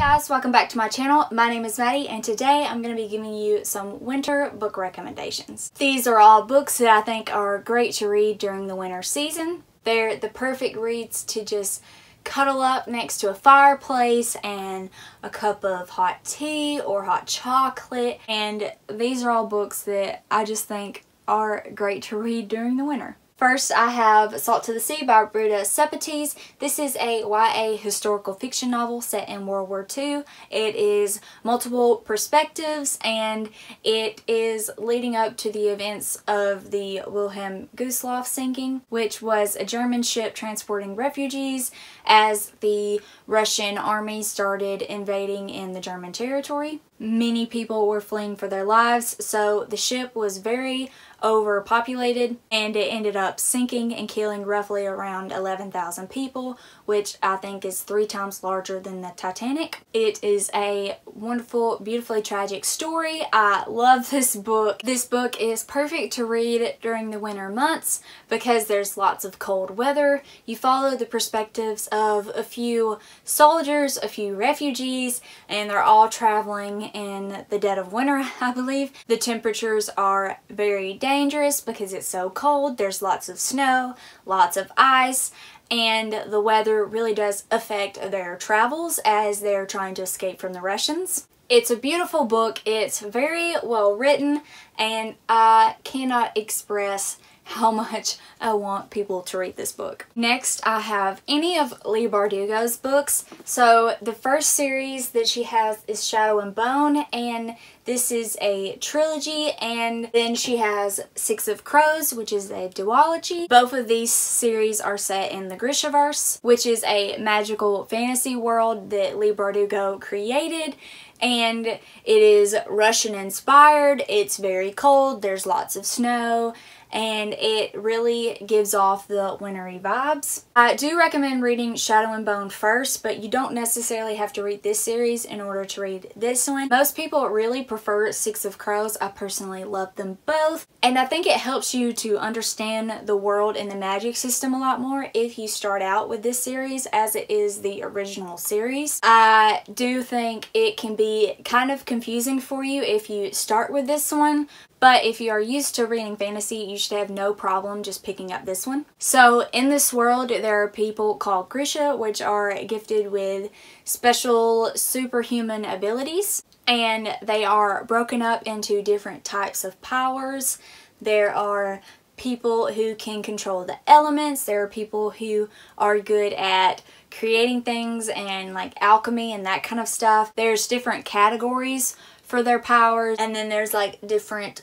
guys, welcome back to my channel. My name is Maddie and today I'm going to be giving you some winter book recommendations. These are all books that I think are great to read during the winter season. They're the perfect reads to just cuddle up next to a fireplace and a cup of hot tea or hot chocolate, and these are all books that I just think are great to read during the winter. First, I have Salt to the Sea by Ruta Sepetys. This is a YA historical fiction novel set in World War II. It is multiple perspectives and it is leading up to the events of the Wilhelm Gustloff sinking, which was a German ship transporting refugees as the Russian army started invading in the German territory. Many people were fleeing for their lives, so the ship was very overpopulated and it ended up sinking and killing roughly around 11,000 people, which I think is 3 times larger than the Titanic. It is a wonderful, beautifully tragic story. I love this book. This book is perfect to read during the winter months because there's lots of cold weather. You follow the perspectives of a few soldiers, a few refugees, and they're all traveling in the dead of winter, I believe. The temperatures are very dangerous because it's so cold. There's lots of snow, lots of ice, and the weather really does affect their travels as they're trying to escape from the Russians. It's a beautiful book. It's very well written, and I cannot express how much I want people to read this book. Next, I have any of Leigh Bardugo's books. So the first series that she has is Shadow and Bone, and this is a trilogy, and then she has Six of Crows, which is a duology. Both of these series are set in the Grishaverse, which is a magical fantasy world that Leigh Bardugo created, and it is Russian inspired. It's very cold, there's lots of snow, and it really gives off the wintry vibes. I do recommend reading Shadow and Bone first, but you don't necessarily have to read this series in order to read this one. Most people really prefer Six of Crows. I personally love them both, and I think it helps you to understand the world and the magic system a lot more if you start out with this series as it is the original series. I do think it can be kind of confusing for you if you start with this one, but if you are used to reading fantasy, you should have no problem just picking up this one. So in this world, there are people called Grisha, which are gifted with special superhuman abilities, and they are broken up into different types of powers. There are people who can control the elements. There are people who are good at creating things and like alchemy and that kind of stuff. There's different categories for their powers, and then there's like different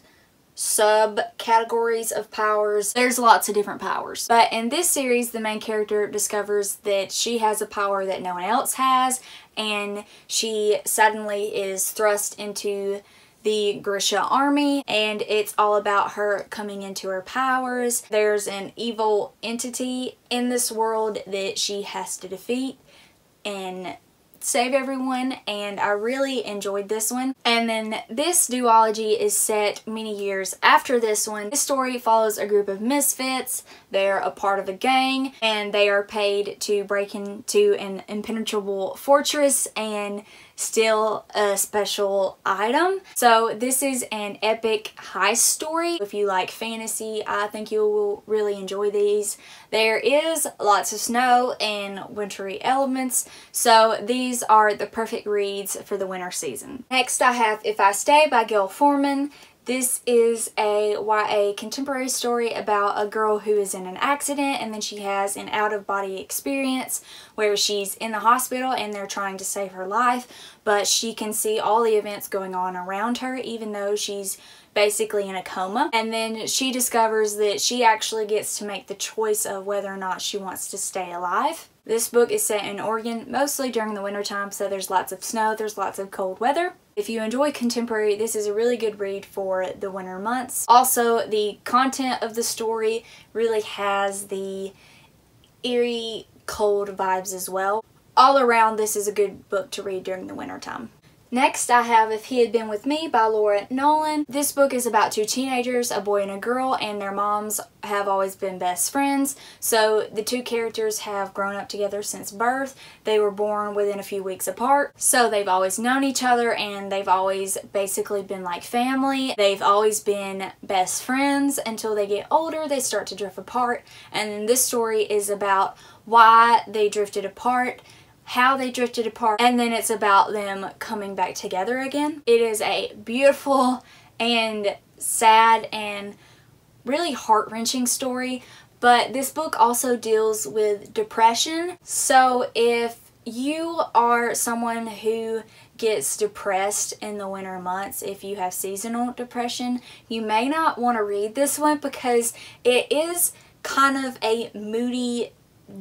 subcategories of powers. There's lots of different powers. But in this series, the main character discovers that she has a power that no one else has, and she suddenly is thrust into the Grisha army, and it's all about her coming into her powers. There's an evil entity in this world that she has to defeat and save everyone, and I really enjoyed this one. And then this duology is set many years after this one. This story follows a group of misfits. They're a part of a gang, and they are paid to break into an impenetrable fortress and steal a special item. So this is an epic heist story. If you like fantasy, I think you will really enjoy these. There is lots of snow and wintry elements, so these are the perfect reads for the winter season. Next, I have If I Stay by Gayle Forman. This is a YA contemporary story about a girl who is in an accident, and then she has an out-of-body experience where she's in the hospital and they're trying to save her life, but she can see all the events going on around her even though she's basically in a coma. And then she discovers that she actually gets to make the choice of whether or not she wants to stay alive. This book is set in Oregon, mostly during the winter time, so there's lots of snow, there's lots of cold weather. If you enjoy contemporary, this is a really good read for the winter months. Also, the content of the story really has the eerie, cold vibes as well. All around, this is a good book to read during the winter time. Next, I have If He Had Been With Me by Nolan. This book is about two teenagers, a boy and a girl, and their moms have always been best friends. So the two characters have grown up together since birth. They were born within a few weeks apart. So they've always known each other and they've always basically been like family. They've always been best friends until they get older. They start to drift apart. And then this story is about why they drifted apart, how they drifted apart, and then it's about them coming back together again. It is a beautiful and sad and really heart-wrenching story, but this book also deals with depression. So if you are someone who gets depressed in the winter months, if you have seasonal depression, you may not want to read this one because it is kind of a moody,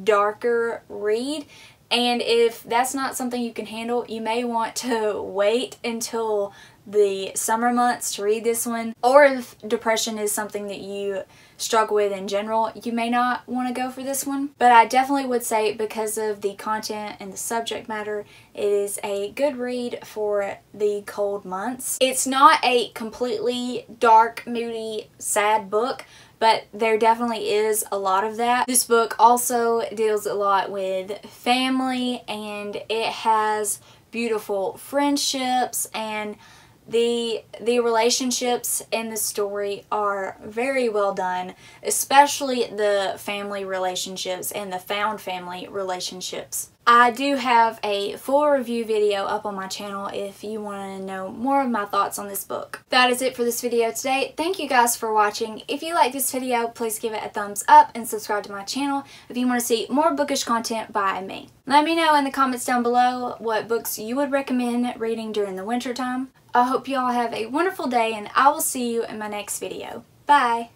darker read. And if that's not something you can handle, you may want to wait until the summer months to read this one. Or if depression is something that you struggle with in general, you may not want to go for this one. But I definitely would say, because of the content and the subject matter, it is a good read for the cold months. It's not a completely dark, moody, sad book, but there definitely is a lot of that. This book also deals a lot with family, and it has beautiful friendships, and the relationships in the story are very well done, especially the family relationships and the found family relationships. I do have a full review video up on my channel if you want to know more of my thoughts on this book. That is it for this video today. Thank you guys for watching. If you like this video, please give it a thumbs up and subscribe to my channel if you want to see more bookish content by me. Let me know in the comments down below what books you would recommend reading during the winter time. I hope you all have a wonderful day, and I will see you in my next video. Bye!